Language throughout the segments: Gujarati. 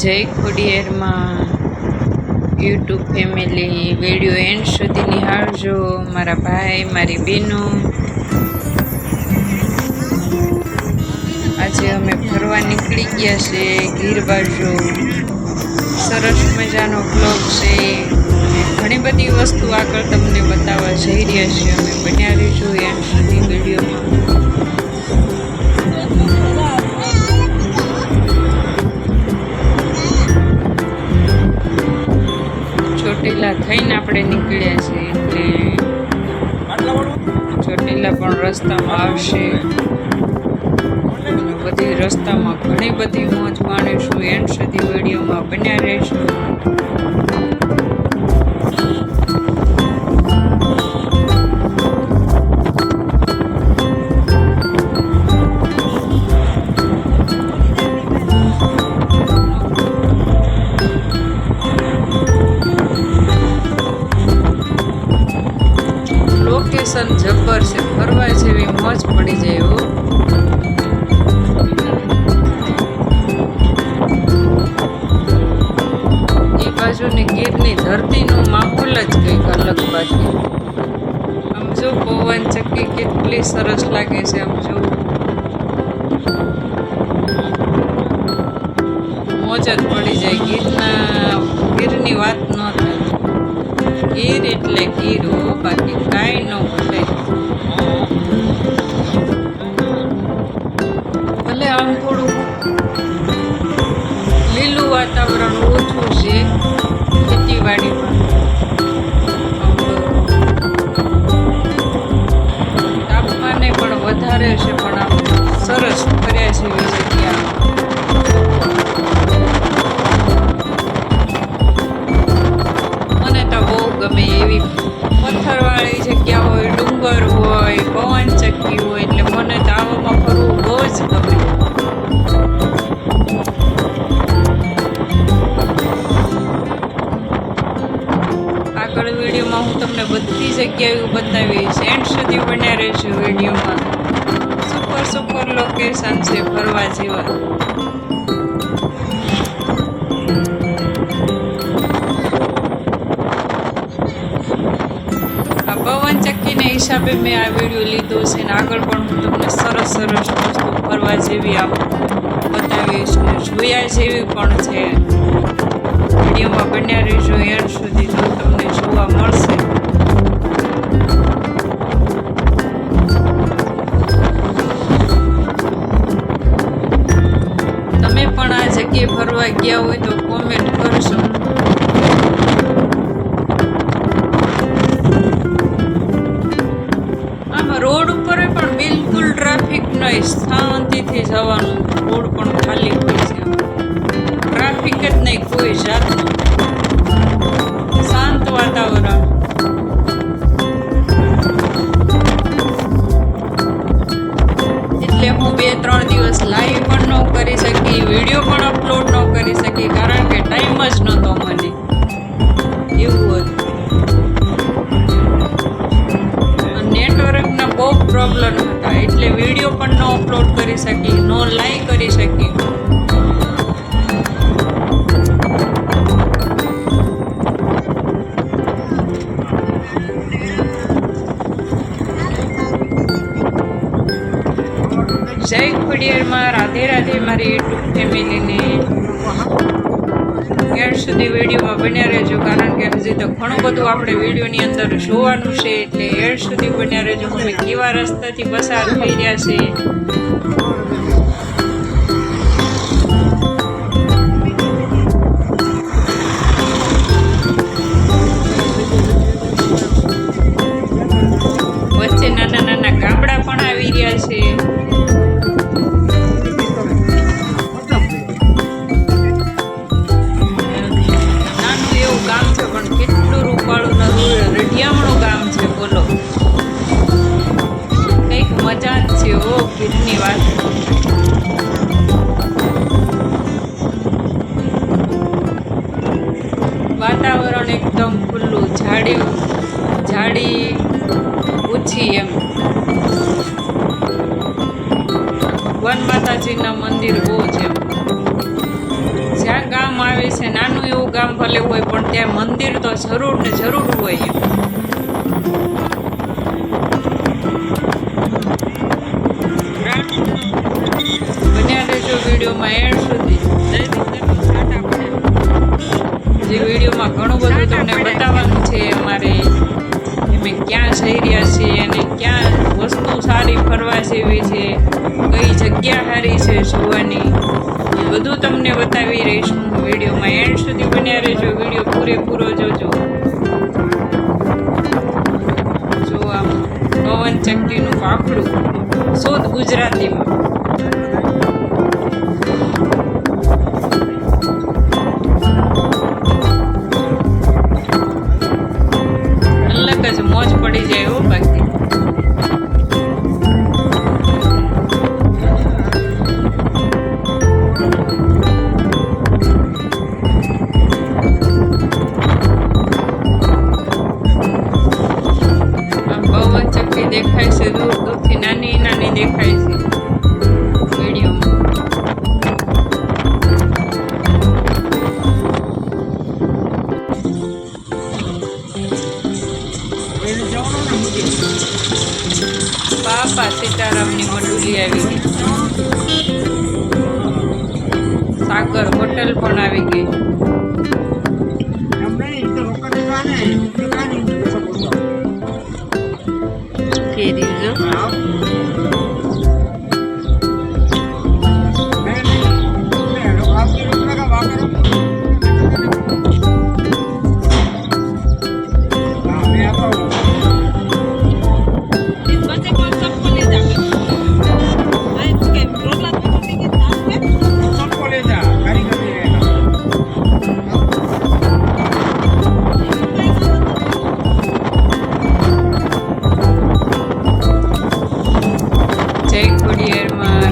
જય ખોડિયારમાં યુટ્યુબ ફેમિલી વિડીયો એન્ડ સુધી નિહાળજો. મારા ભાઈ મારી બહેનો, આજે અમે ફરવા નીકળી ગયા છે ગીર બાજુ. સરસ મજાનો બ્લોગ છે. ઘણી બધી વસ્તુ આગળ તમને બતાવવા જઈ રહ્યા છીએ. અમે બન્યા રહીજો એન્ડ સુધી વિડીયોમાં. ચોટીલા થઈને આપણે નીકળ્યા છીએ એટલે ચોટીલા પણ રસ્તામાં આવશે. બધી રસ્તામાં ઘણી બધી મોજ માણીશું. એન્ડ સુધી વિડીયોમાં બન્યા રહેશું. લોકેશન જબ્બર છે, ફરવા જેવી મોજ પડી જાય. હો એ બાજુની ગીરની ધરતીનો માહોલ જ કંઈક અલગ બાકી. આમ જો પવન ચક્કી કેટલી સરસ લાગે છે. આમ જો મોજ જ પડી જાય. ગીરની વાત ન થાય. ગીર એટલે ગીર હો, બાકી કાંઈ ન ભૂલે. ભલે આમ થોડું લીલું વાતાવરણ ઓછું છે ખેતીવાડીમાં, તાપમાને પણ વધારે છે, પણ આમ સરસ ફર્યા જેવી જગ્યા. ગમે એવી પથ્થરવાળી જગ્યા હોય, ડુંગર હોય, પવન ચક્કી હોય, એટલે મને તો આવામાં ફરવું બહુ જ ગમે. આગળ વિડીયોમાં હું તમને બધી જગ્યાએ બતાવીશ. એન્ડ સુધી બન્યા રહેશે વિડીયોમાં. સુપર સુપર લોકેશન છે ફરવા જેવા. પવન ચક્કીના હિસાબે મેં આ વિડીયો લીધો છે ને આગળ પણ હું તમને સરસ સરસ વસ્તુ ફરવા જેવી આમ બતાવીશ ને જોયા જેવી પણ છે. વિડીયોમાં બન્યા રહેજો એન્ડ સુધી, તો તમને જોવા મળશે. તમે પણ આ જગ્યાએ ફરવા ગયા હોય તો કોમેન્ટ કરશો. રોડ ઉપર પણ બિલકુલ ટ્રાફિક નહીં, શાંતિથી જવાનું. રોડ પણ ખાલી હોય છે, ટ્રાફિક જ નહીં કોઈ જાતનું. શાંત વાતાવરણ. એટલે હું 2-3 દિવસ લાઈવ પણ ન કરી શકી, વિડીયો પણ અપલોડ ન કરી શકી, કારણ કે ટાઈમ જ નહોતો મને. એવું હતું. નેટવર્કના બહુ પ્રોબ્લેમ હતા, એટલે વિડીયો પણ ન અપલોડ કરી શકી, ન લાઈવ કરી શકી. જય ખોડિયારમાં. રાધે રાધે મારી યુટ્યુબ ફેમિલીને. એન્ડ સુધી વિડીયોમાં બન્યા રહેજો, કારણ કે હજી તો ઘણું બધું આપણે વિડીયોની અંદર જોવાનું છે. એટલે એન્ડ સુધી બન્યા રહેજો. અમે કેવા રસ્તાથી પસાર થઈ રહ્યા છે. વચ્ચે નાના નાના ગામડા પણ આવી રહ્યા છે. રઢિયામણું ગામ છે, બોલો. કંઈક મજા જ છે હો ગીરની વાત. વાતાવરણ એકદમ ખુલ્લું, ઝાડી ઓછી એમ. ભગવાન માતાજીના મંદિર બહુ છે. જ્યાં ગામ છે નાનું એવું ગામ ભલે હોય પણ ત્યાં મંદિર તો જરૂર ને જરૂર હોય એમ. બન્યા રહેજો વિડીયોમાં એન્ડ સુધી. જે વિડીયોમાં ઘણું બધું તમને બતાવવાનું છે અમારે અમે ક્યાં જઈ રહ્યા છીએ અને ક્યાં વસ્તુ સારી ફરવા જેવી છે, કઈ જગ્યા સારી છે જોવાની, એ બધું તમને બતાવી રહીશું વિડીયોમાં. એન્ડ સુધી બન્યા રહેજો, વિડીયો પૂરેપૂરો જોજો. જો આમ પવન ચક્કીનું પાપડું શુદ્ધ ગુજરાતીમાં. અલગ જ મોજ પડી જાય હો બાકી. પવન ચક્કી દેખાય છે દૂર દૂરથી, નાની નાની દેખાય છે વિડીયોમાં. બાપા સીતારામની મંડુલી આવી ગઈ. સાગર હોટલ પણ આવી ગઈ.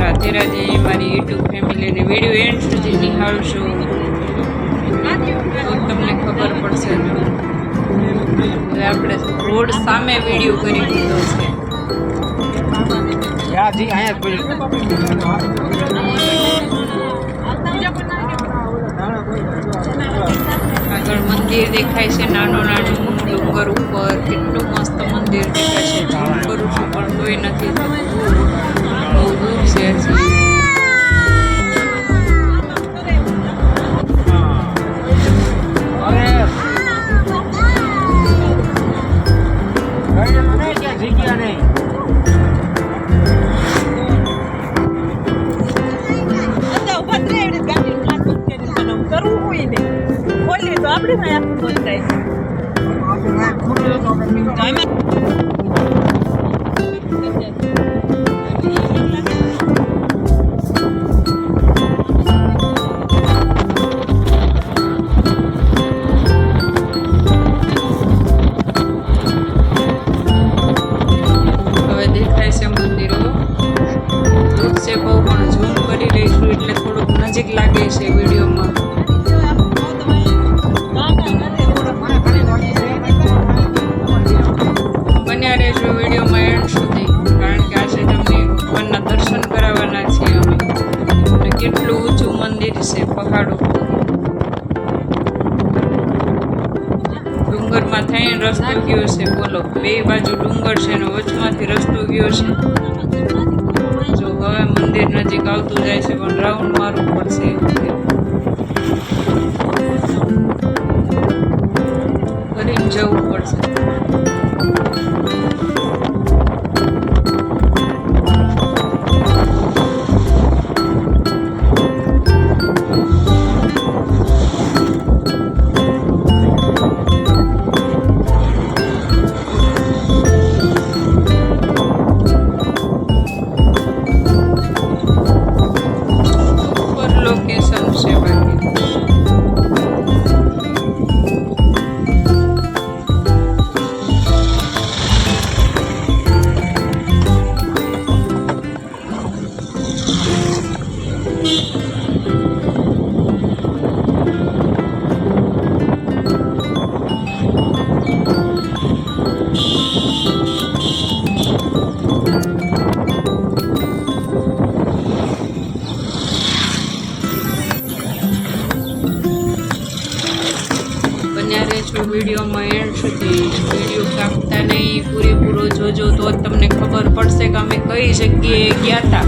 રાધે રાધે મારી યુટ્યુબ ફેમિલીને વિડીયો એન્ડ સુધી નિહાળશો તો તમને ખબર પડશે. હવે આપણે રોડ સામે વિડીયો કરી દીધો છે. આગળ મંદિર દેખાય છે નાનું નાનું ડુંગર ઉપર. કેટલું મસ્ત મંદિર દેખાય છે. ઝૂમ કરું છું પણ કોઈ નથી થતું. બહુ દૂર છે હજી. નજીક લાગે છે વિડીયોમાં. બન્યા રહેજો વિડીયોમાં એન્ડ સુધી, કારણ કે આજે તમને ભગવાનના દર્શન કરાવવાના છીએ અમે. અને કેટલું ઊંચું મંદિર છે પહાડો. ડુંગરમાં થઈને રસ્તો ગયો છે. બોલો, બે બાજુ ડુંગર છે અને વચમાંથી રસ્તો ગયો છે. જો હવે મંદિર નજીક આવતું જાય છે પણ રાઉન્ડ મારવું પડશે. ફરીને જવું પડશે. લોકેશન છે. છું વિડીયોમાં એન્ડ સુધી. વિડીયો કાપતા નહીં, પૂરેપૂરો જોજો તો જ તમને ખબર પડશે કે અમે કઈ જગ્યાએ ગયા હતા.